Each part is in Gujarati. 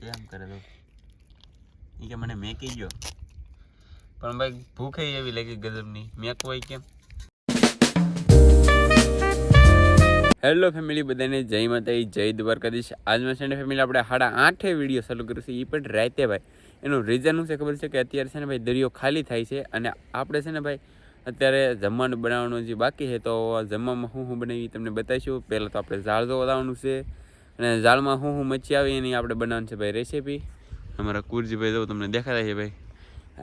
કેમ કરે તો એ કે મને મેકી ગયો પણ ભાઈ ભૂખે એવી લાગી ગજબની મેકવો હોય કેમ. હેલો ફેમિલી બધાને જય માતા જય દ્વારકાધીશ. આજમાં છે ને ફેમિલી આપણે 8:30 વિડીયો ચાલુ કર્યું છે એ પણ રાતે ભાઈ. એનું રીઝન શું છે ખબર છે કે અત્યારે છે ને ભાઈ દરિયો ખાલી થાય છે અને આપણે છે ને ભાઈ અત્યારે જમવાનું બનાવવાનું જે બાકી છે તો જમવામાં શું બનાવી તમને બતાવીશું. પહેલાં તો આપણે ઝાડ જોવાનું છે અને ઝાડમાં શું મચ્છી આવે એની આપણે બનાવવાનું છે ભાઈ રેસીપી. અમારા કુરજીભાઈ જો તમને દેખાતા છે ભાઈ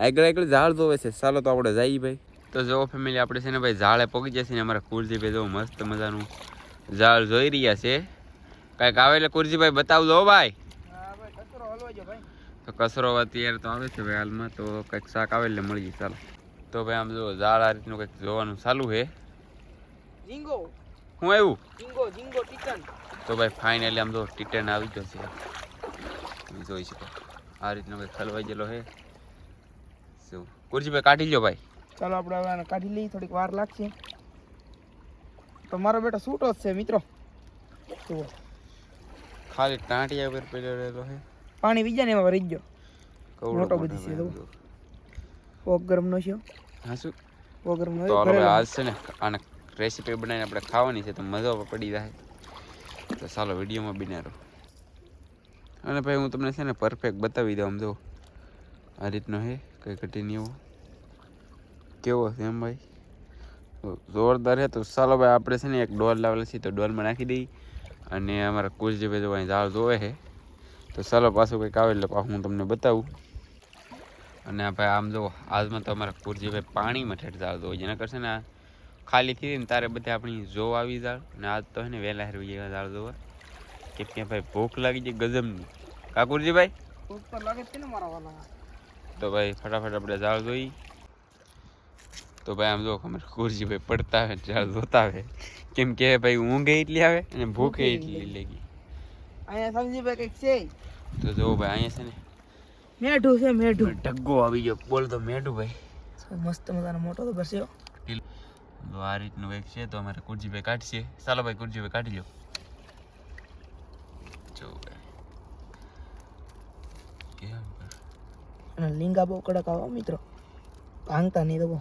આગળ ઝાડ જોવે છે. ચાલો તો આપણે જઈએ ભાઈ. તો જો ફેમિલી આપણે છે ને ભાઈ ઝાડે પગી જશે ને અમારા કુરજીભાઈ જો મસ્ત મજાનું ઝાડ જોઈ રહ્યા છે. કાંઈક આવે એટલે કુરજીભાઈ બતાવજો ભાઈ. તો કચરો અત્યારે તો આવે છે ભાઈ હાલમાં તો કંઈક શાક આવે એટલે મળી જાય. ચાલો તો ભાઈ આમ જો ઝાડ આ રીતનું કંઈક જોવાનું ચાલુ છે. ઝીંગો શું આવ્યું? ઝીંગો ટીટન. તો ભાઈ ફાઇનલી આમ જો ટીટન આવી ગયો છે. તમે જોઈ શકો આ રીતનો કંઈક ખલવાઈ ગયેલો છે. શું કુરજીભાઈ કાઢી લો ભાઈ. ચાલો આપણે હવે આને કાઢી લઈએ, થોડીક વાર લાગશે. તો મારો બેટો છૂટો જ છે મિત્રો. જુઓ ખાલી ટાંટિયા પર પડ્યો રહેલો છે. પાણી બીજા ને એમાં રહી ગયો. કવડો મોટો બધી છે તો પોક ગરમ નો છે. હા શું પોક ગરમ નો તો હવે આજ છે ને આને રેસીપી બનાવીને આપણે ખાવાની છે તો મજા પડી જાય. તો ચાલો વિડીયોમાં બિના રહો. અને ભાઈ હું તમને છે ને પરફેક્ટ બતાવી દઉં. આમ જો આ રીતનો છે કંઈ ઘટીને એવો કેવો છે એમ ભાઈ જોરદાર છે. તો ચાલો ભાઈ આપણે છે ને એક ડોલ લાવેલા છે તો ડોલમાં નાખી દઈ અને અમારા કુરજીભાઈ જો અહીં ઝાડ જોવે છે તો ચાલો પાછું કંઈક આવે એટલે પાછું હું તમને બતાવું. અને ભાઈ આમ જો આજમાં તો અમારા કુરજીભાઈ પાણીમાં ઠેઠ ઝાડ જોવે જેના કરશે ને ખાલી થઈ ને તારે બધે આપણી જો આવી ઝાડ અને આજ તો હે ને વહેલા હેરવી ગયા ઝાડ જોવા કે ત્યાં ભાઈ ભૂખ લાગી જાય ગજબની. કા કુરજીભાઈ ભૂખ તો લાગે છે ને મારા વાલા. તો ભાઈ ફટાફટ આપણે ઝાડ જોઈ. તો ભાઈ આમ જો અમારે કુરજીભાઈ પડતા આવે ઝાડ જોતા આવે કેમ કે ભાઈ ઊંઘે એટલી આવે અને ભૂખે એટલી લાગી. અહીંયા સમજીભાઈ કંઈક છે. તો જો ભાઈ અહીંયા છે ને મેઢું છે મેઢું. ઢગ્ગો આવી ગયો. બોલ તો મેઢું ભાઈ મસ્ત મજાનો મોટો તો બસ્યો. તો આ રીતનું કંઈક છે તો અમારે કુરજીભાઈ કાઢશે. ચાલો ભાઈ કુરજીભાઈ કાઢી લો. જો કેમ અને લીંગા બહુ કડક આવો મિત્રો, ભાંગતા નહીં તો બહુ.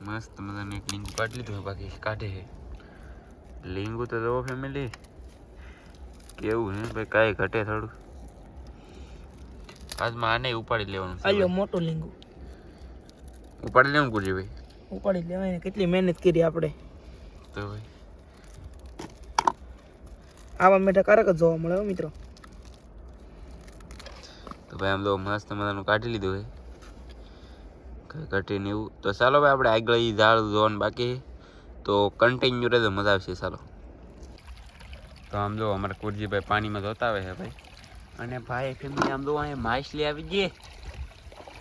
મસ્ત મજાનું એક લીંગુ કાઢી લીધું બાકી કાઢે છે. લીંગુ તો જુઓ ફેમિલી કેવું છે ભાઈ કાંઈ ઘટે થોડું. આજમાં આને ઉપાડી લેવાનું. આલ્યો મોટું લીંગુ ઉપાડી લેવું કુરજીભાઈ. ઉપાડી લેવાય ને કેટલી મહેનત કરી આપણે. તો ભાઈ આવા મેઠા કારક જ જોવા મળે મિત્રો. તો ભાઈ આમ તો મસ્ત મજાનું કાઢી લીધું છે કઈ ઘટીને એવું. તો ચાલો ભાઈ આપણે આગળ એ ઝાડ જોવાનું બાકી તો કન્ટિન્યુ રહેતો મજા આવશે. ચાલો તો આમ જો અમારા કુરજીભાઈ પાણીમાં જોતા આવે છે ભાઈ. અને ભાઈ ફેમિલી આમ જો અહીંયા માછલી આવી ગઈ.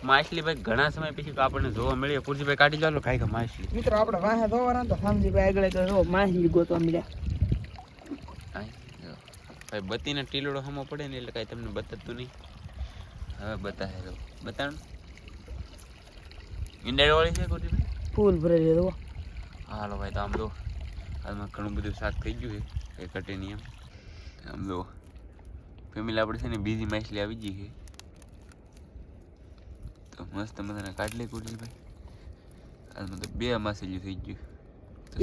માછલી ભાઈ ઘણા સમય પછી તો આપણને જોવા મળી. કુરજીભાઈ કાઢી ચાલો કાંઈ કે માછલી મિત્રો આપણે વાહે ધોવાના તો સમજીભાઈ આગળ તો જો માછલી ગોતવા મળ્યા. ભાઈ બત્તીને ટીલડો હમો પડે ને એટલે કાંઈ તમને બતાતું નહીં. હવે બતાવે તો બતાવ ઈંડાવાળી છે કુરજીભાઈ ફૂલ ભરેલી દો. હાલો ભાઈ તો આમ જો હાલમાં ઘણું બધું શાક થઈ ગયું છે કંઈ ઘટે નહીં એમ. આમ જો ફેમિલી આપણે છે ને બીજી માછલી આવી ગઈ છે તો મસ્ત મજાને કાઢી લે કુરજીભાઈ. હાલમાં તો 2 માછલી થઈ ગયું.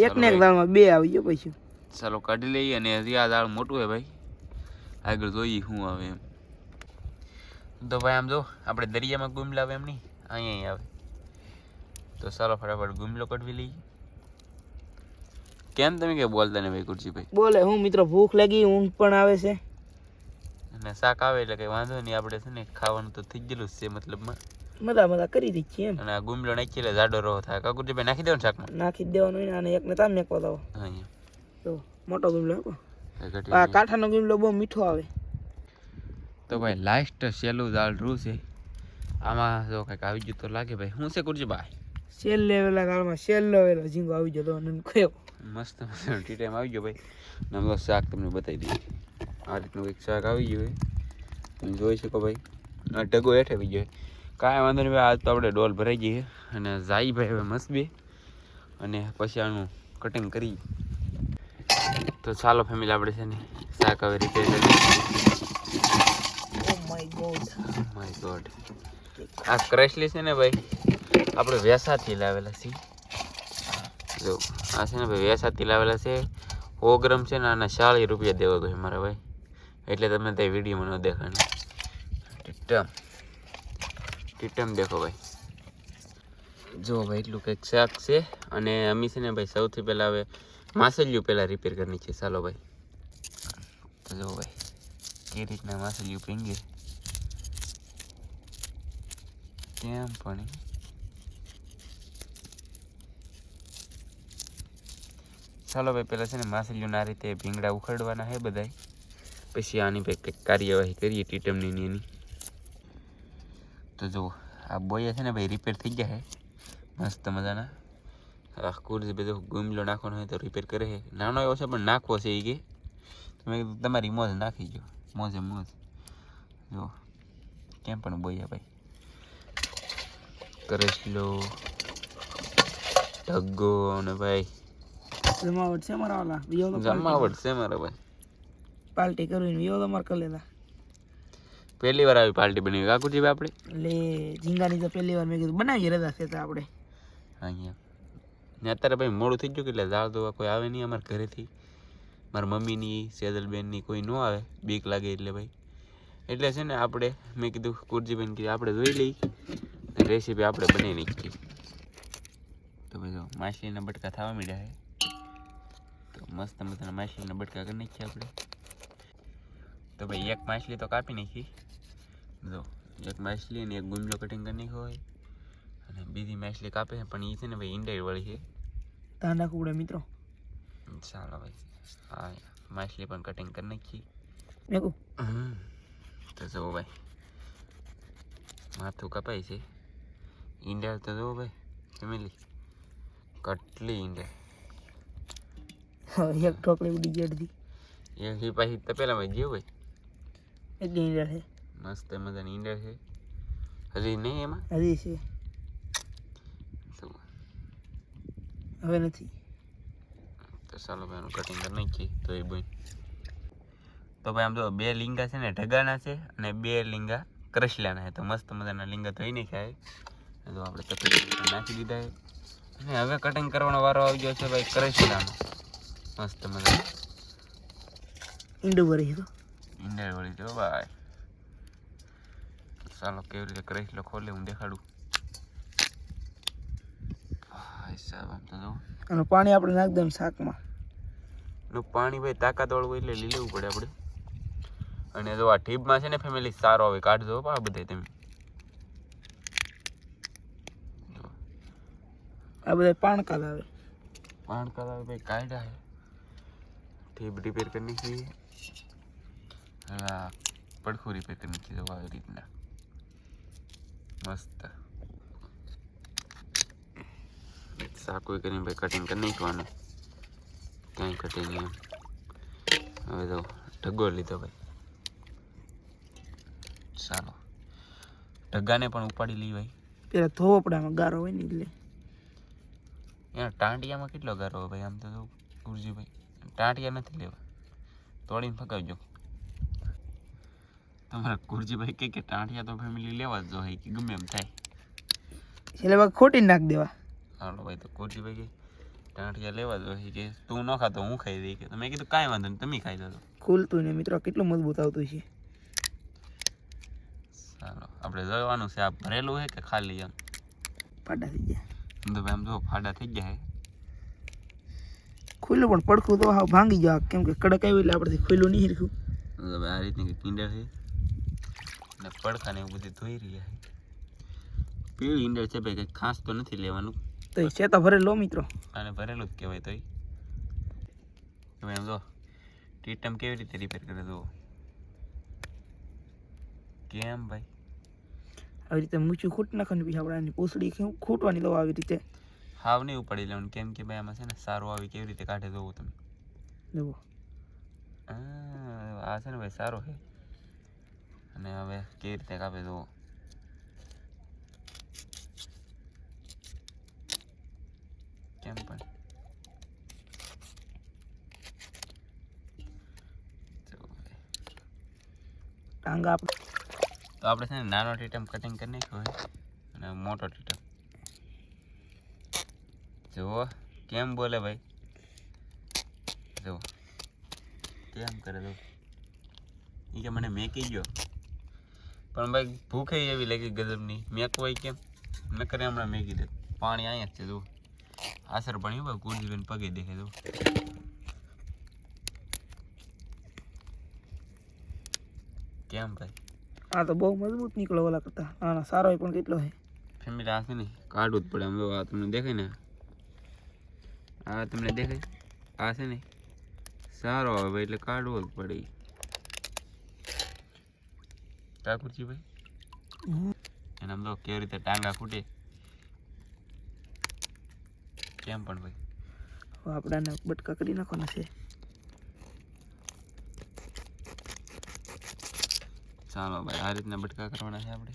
એક ને એક દાળમાં 2 આવી ગયો પછી. ચાલો કાઢી લઈએ અને હજી આ દાળ મોટું છે ભાઈ આગળ જોઈએ શું આવે એમ. તો ભાઈ આમ જો આપણે દરિયામાં ગુમલા આવે એમ નહીં અહીંયા આવે. તો ચાલો ફટાફટ ગુમલો કઢવી લઈએ. કેમ તમે કે બોલતા ને ભાઈ કુરજીભાઈ? બોલે હું મિત્રો ભૂખ લાગી ઊંઘ પણ આવે છે અને શાક આવે એટલે કંઈ વાંધો નહીં. આપણે છે ને ખાવાનું તો થઈ ગયેલું જ છે મતલબમાં મજા કરી દઈ છીએ એમ. અને આ ગુમલો નાખી એટલે જાડો રહો થાય. કા કુરજીભાઈ નાખી દેવાનું શાકમાં? નાખી દેવાનું હોય ને અને એકને તામ નાખવા દો. અહીંયા તો મોટો ગુમલો આ કાંઠાનો ગુમલો બહુ મીઠો આવે. તો ભાઈ લાસ્ટ સહેલું દાળ રૂ છે આમાં જો કંઈક આવી ગયું તો લાગે ભાઈ. શું છે કુરજીભાઈ? સેલ લેવેલા દાળમાં સેલ લેવેલો ઝીંગો આવી ગયો અને કયો મસ્ત મસ્ત ટી ટાઈમ આવી ગયો ભાઈ. ને અમે શાક તમને બતાવી દઈએ. આ રીતનું કંઈક શાક આવી ગયું તમે જોઈ શકો ભાઈ. આ ઢગો હેઠે આવી ગયો. કાંઈ વાંધો નહીં ભાઈ આજ તો આપણે ડોલ ભરાઈ ગઈ અને જાય ભાઈ હવે મસ્ત બે અને પછી આનું કટિંગ કરી. તો ચાલો ફેમિલી, આપણે છે ને શાક હવે રિપેર કરી. Oh my God. આ ક્રેશલી છે ને ભાઈ આપણે વેસાથી લાવેલા છીએ. જો આ છે ને ભાઈ વેસાથી લાવેલા છે. 100 ગ્રામ છે ને આના 40 રૂપિયા દેવા ગયો મારા ભાઈ, એટલે તમને તે વિડીયોમાં ન દેખાણે. ટીટમ દેખો ભાઈ, જો ભાઈ એટલું કંઈક શાક છે. અને અમે છે ને ભાઈ સૌથી પહેલાં હવે માસલિયું પહેલાં રિપેર કરવાની છે. ચાલો ભાઈ, તો જો ભાઈ કે રીતના માસલિયું પીંગે કેમ પણ. ચાલો ભાઈ, પહેલાં છે ને માસલિયું આ રીતે ભીંગડા ઉખાડવાના છે બધાય, પછી આની ભાઈ કંઈક કાર્યવાહી કરીએ ટીટમની એની. તો જો આ બોયા છે ને ભાઈ રિપેર થઈ ગયા છે મસ્ત મજાના. કુર્સી બધું ગુમલો નાખવાનો હોય તો રિપેર કરે છે. નાનો એવો છે પણ નાખવો છે એ કે તમે તમારી મોજ નાખી ગયો, મોજે મોજ. જો કેમ પણ બોયા ભાઈ. કરેશલો ઢગ્ગો અને ભાઈ જમાવટ છે મારા વાલા. વિયો તો જમાવટ છે મારા ભાઈ. પાર્ટી કરવી વિયો તો મારે કરી લેતા. પહેલી વાર આવી પાર્ટી બની કાકુજી ભાઈ આપણે. એટલે ઝીંગાની તો પહેલી વાર મેં કીધું બનાવીએ રજા છે તો આપણે અહીંયા ને અત્યારે ભાઈ મોડું થઈ ગયું એટલે દાળ દોવા કોઈ આવે નહીં અમારા ઘરેથી. મારા મમ્મીની, સેજલબેનની કોઈ ન આવે, બીક લાગે એટલે ભાઈ. એટલે છે ને આપણે મેં કીધું કુરજીબેન કીધું આપણે જોઈ લઈ રેસીપી આપણે બનાવી નાખીએ. તો ભાઈ જો માછલીના બટકા થવા માંડ્યા છે. તો મસ્ત મજાના માછલીના બટકા કરી નાખીએ આપણે. તો ભાઈ એક માછલી તો કાપી નાખી. જો એક માછલી અને એક ગુમલો કટિંગ કરી નાખ્યો હોય, અને બીજી માછલી કાપે છે પણ એ છે ને ભાઈ ઈંડાઈ વાળી છે. ધ્યાન રાખવું પડે મિત્રો. ચાલો ભાઈ, હા માછલી પણ કટિંગ કરી નાખી. તો જુઓ ભાઈ માથું કપાય છે. ઈંડા તો જુઓ ભાઈ ફેમિલી, કેટલી ઈંડા. એક ઢોકળી ઉડી ગઈ અડધી. એ પાછી તપેલામાં ગયો ભાઈ. એટલી ઈંડા છે. મસ્ત મજાની ઈંડા છે. હજી નહીં એમાં હજી છે, હવે નથી. તો ચાલો ભાઈ એનું કટિંગ કરી નાખીએ. તો એ ભાઈ તો ભાઈ આમ જો 2 લીંગા છે ને ઢગાના છે અને 2 લીંગા કરસલાના છે. તો મસ્ત મજાના લીંગા ધોઈ નાખ્યા છે. તો આપણે તપેલી નાખી દીધા છે. અને હવે કટિંગ કરવાનો વારો આવી ગયો છે ભાઈ કરસલાનો. મસ્ત મજા ઈંડું ભરી તો ઈંડા વળી જો ભાઈ. ચાલો કેવી રીતે કરસલો ખોલે હું દેખાડું. ભાઈ સાહેબ આમ તો જો અને પાણી આપણે નાખ દઉં શાકમાં. એનું પાણી ભાઈ તાકાત વાળું એટલે લઈ લેવું પડે આપણે. અને જો આ ટીપમાં છે ને ફેમિલી સારો આવે કાઢજો આ બધા તમે. આ બધા પાણકાલ આવે. પાણકાલ આવે ભાઈ કાઢ્યા છે. ટીપ રિપેર કરી નાખી. હા પડખું રિપેર કરી નાખી દો આવી રીતના મસ્ત. સાકું કરીને ભાઈ કટિંગ કરી નાખવાનું. ક્યાંય કટે નહીં એમ. હવે તો ઢગ્ગો લીધો ભાઈ. ચાલો ઢગ્ગાને પણ ઉપાડી લઈ ભાઈ. પેલા ધોવો પડે, આમાં ગારો હોય ને એટલે. એના ટાંટિયામાં કેટલો ગારો હોય ભાઈ. આમ તો ગુરજી ભાઈ ટાંટિયા નથી લેવા, તોડીને ફગાવજો. તમારા ગુરજીભાઈ કે ટાંટિયા તો ફેમિલી લેવા જ જોઈએ કે ગમે એમ થાય. એટલે ભાઈ ખોટી નાખ દેવા. હાલો ભાઈ, તો ગુરજીભાઈ કે ટાંટિયા લેવા જ હોય કે તું ન ખાતો હું ખાઈ દઈ. કે મેં કીધું કાંઈ વાંધો નહીં તમે ખાઈ દો. ખુલતું ને મિત્રો કેટલું મજબૂત આવતું છે. ચાલો આપણે જોવાનું છે આ ભરેલું છે કે ખાલી એમ. ફાડા થઈ ગયા. તો ભાઈ આમ જો ફાડા થઈ ગયા છે. ખુલ્લું પણ પડખું તો હાવ ભાંગી જાય, કેમ કે કડક આવી એટલે આપણેથી ખુલ્લું નહીં હરખું. હવે આ રીતની ઈંડા છે ને પડખા ને એવું બધું ધોઈ રહ્યા છે. પીળી ઈંડા છે ભાઈ, કંઈ ખાસ તો નથી લેવાનું. તો એ છે તો ભરેલો મિત્રો. આને ભરેલું જ કહેવાય. તો તમે એમ જો ટીટમ કેવી રીતે રિપેર કરે જુઓ કેમ ભાઈ. આવી રીતે મૂછું ખૂટ નાખવાની, પછી આપણે આની પૂંછડી ખૂટવાની દવા આવી રીતે. હાવ નહીં ઉપાડી લેવાનું, કેમ કે ભાઈ આમાં છે ને સારું આવી કેવી રીતે કાઢે જોવો તમે. જુઓ આ છે ને ભાઈ સારો છે. અને હવે કેવી રીતે કાપે જુઓ. કેમ પણ ટાંગા આપણે તો આપણે છે ને નાનો ટીટમ કટિંગ કરી નાખ્યો હોય અને મોટો ટીટમ જુઓ કેમ બોલે ભાઈ જુઓ કેમ કરે તો એ કે મને મેકી ગયો પણ ભાઈ ભૂખે એવી લાગી ગજબની મેકવાય કેમ ન કરે હમણાં મેકી દે પાણી અહીંયા જ છે જુઓ આસર પાણી ભાઈ કુરજીબેન પગે દેખે જુઓ કેમ ભાઈ આ તો બહુ મજબૂત નીકળો ઓલા કરતા આના સારો પણ કેટલો છે ફેમિલી આ છે ને કાઢવું જ પડે આમ જો આ તમને દેખાય ને આ તમને દેખાય આ છે ને સારો આવે એટલે કાઢવો જ પડે ઠાકુરજી ભાઈ એને આમ તો કેવી રીતે ટાંગા ફૂટે કેમ પણ ભાઈ આપણે આને બટકા કરી નાખવાના છે ચાલો ભાઈ આ રીતના બટકા કરવાના છે આપણે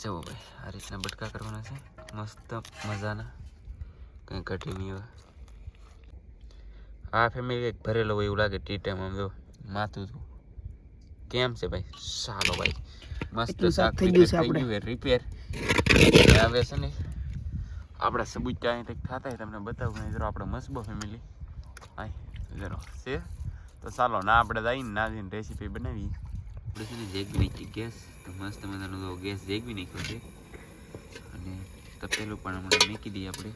જુઓ ભાઈ આ રીતના બટકા કરવાના છે મસ્ત મજાના કંઈ ઘટી નહીં હોય આ ફેમિલી એક ભરેલો હોય એવું લાગે ટીટેમ આમ જો માથું તો કેમ છે ભાઈ ચાલો ભાઈ મસ્ત શાક થઈ ગયું છે આપણે રિપેર હવે છે ને આપણા સબૂત અહીં કંઈક થતા તમને બતાવું નહીં જરો આપણે મસ્બો ફેમિલી હા જરો છે તો ચાલો ના આપણે જઈને ના જઈને રેસીપી બનાવી આપણે છે ને જેગવી નાખી ગેસ તો મસ્ત મજાનો તો ગેસ જેગવી નાખ્યો છે અને તપેલું પણ હમણાં મૂકી દઈએ આપણે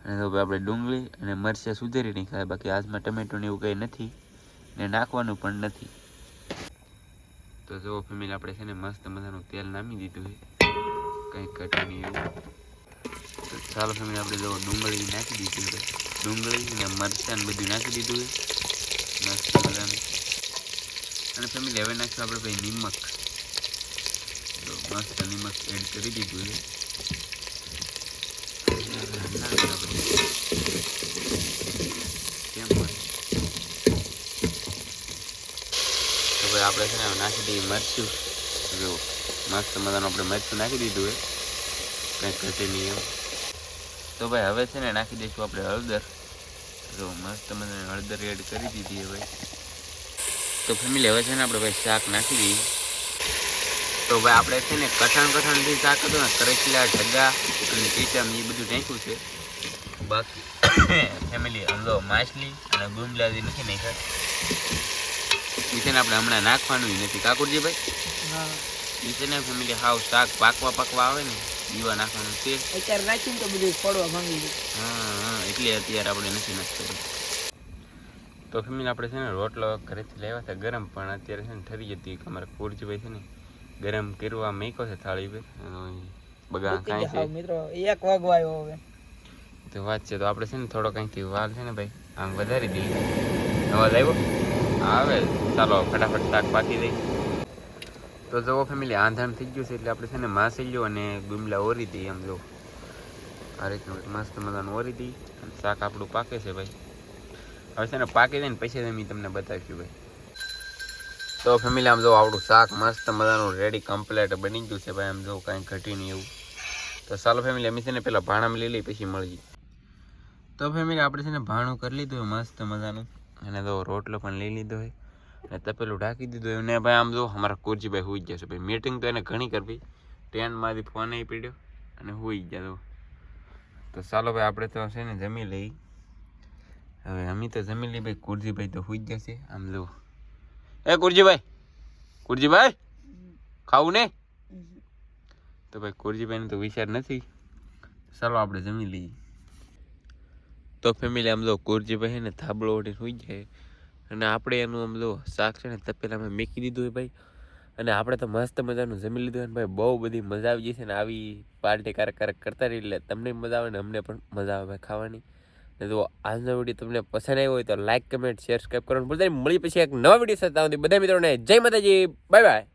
અને તો આપણે ડુંગળી અને મરચાં સુધારી નહીં ખાય બાકી આજમાં ટમેટો ને એવું કંઈ નથી ને નાખવાનું પણ નથી તો જો ફેમિલી આપણે છે ને મસ્ત મજાનું તેલ નામી દીધું છે કંઈ ઘટે નહીં એવું તો ચાલો ફેમિલી આપણે જો ડુંગળી નાખી દીધી છે ડુંગળી અને મરચાં બધું નાખી દીધું છે મસ્ત મજાનું અને ફેમિલી હવે નાખશું આપણે ભાઈ નિમક તો મસ્ત નિમક એડ કરી દીધું છે કેમ હોય તો ભાઈ આપણે છે ને નાખી દઈએ મરચું જો મસ્ત મજાનું આપણે મરચું નાખી દીધું હોય કંઈ ઘટે નહીં એમ તો ભાઈ હવે છે ને નાખી દઈશું આપણે હળદર જો મસ્ત મજાની હળદર એડ કરી દીધી હવે તો ફેમિલી હવે છે ને આપણે ભાઈ શાક નાખી દઈએ તો ભાઈ આપણે છે ને કઠણથી શાક હતું ને કરચલા ઢગા અને ટીચમ એ બધું નાખ્યું છે બાકી ફેમિલી આમ માછલી અને ગુમલાજી નથી નાખ્યા એ છે ને આપણે હમણાં નાખવાનું નથી કાકુરજી ભાઈ હા એ છે ને ફેમિલી હાવ શાક પાકવા આવે ને દીવા નાખવાનું છે અત્યારે નાખીને તો બધું ફળવા માંગી ગયું હા એટલે અત્યારે આપણે નથી નાખતા તો ફેમિલી આપણે છે ને રોટલો ઘરેથી લાવ્યા હતા ગરમ પણ અત્યારે છે ને ઠરી જતી અમારા કુરજીભાઈ છે ને ગરમ કરવા મેકો છે થાળી પર બગા કાંઈ છે મિત્રો 1 વાગવાયો હવે તો વાત છે તો આપણે છે ને થોડો કંઈક વાર છે ને ભાઈ આમ વધારી દઈએ અવાજ આવ્યો આવે ચાલો ફટાફટ શાક પાકી દઈ તો જુઓ ફેમિલી આંધાણ થઈ ગયું છે એટલે આપણે છે ને માસેલ્યો અને ગુમલા ઓરી દઈએ આમ જો આ રીતનું મસ્ત મજાનું ઓરી દઈએ અને શાક આપણું પાકે છે ભાઈ હવે છે ને પાકી જાય ને પછી અમે તમને બતાવીશું ભાઈ તો ફેમિલી આમ જો આપણું શાક મસ્ત મજાનું રેડી કમ્પ્લીટ બની ગયું છે ભાઈ આમ જો કાંઈ ઘટી નહીં એવું તો ચાલો ફેમિલી અમે છે ને પહેલાં ભાણામાં લઈ લઈ પછી મળીએ તો ફેમિલી આપણે છે ને ભાણું કરી લીધું હોય મસ્ત મજાનું અને તો રોટલો પણ લઈ લીધો હોય અને તપેલું ઢાંકી દીધું હોય ને ભાઈ આમ જો અમારા કુરજીભાઈ હોઈ ગયા છે ભાઈ મીટિંગ તો એને ઘણી કરવી ટ્રેનમાંથી ફોન આવી પડ્યો અને હોઈ ગયા તો ચાલો ભાઈ આપણે તો છે ને જમી લઈ હવે અમે તો જમી લઈ ભાઈ કુરજીભાઈ તો હોઈ ગયા છે આમ જો એ કુરજીભાઈ ખાવું ને તો ભાઈ કુરજીભાઈને તો વિચાર નથી ચાલો આપણે જમી લઈએ તો ફેમિલી આમ જો કુરજીભાઈ ને થાબડો ઓઢીને હોઈ જાય અને આપણે એનું આમ જો શાક છે ને તપેલામાં મેકી દીધું હોય ભાઈ અને આપણે તો મસ્ત મજાનું જમી લીધું હોય ને ભાઈ બહુ બધી મજા આવી જશે ને આવી પાર્ટી ક્યારેક કરતા રહી એટલે તમને મજા આવે ને અમને પણ મજા આવે ભાઈ ખાવાની ને જો આજનો વિડીયો તમને પસંદ આવ્યો હોય તો લાઈક કમેન્ટ શેર સબસ્ક્રાઈબ કરવાનું ભૂલતા નહીં મળી પછી એક નવા વિડીયો સાથે આવતી બધા મિત્રોને જય માતાજી બાય બાય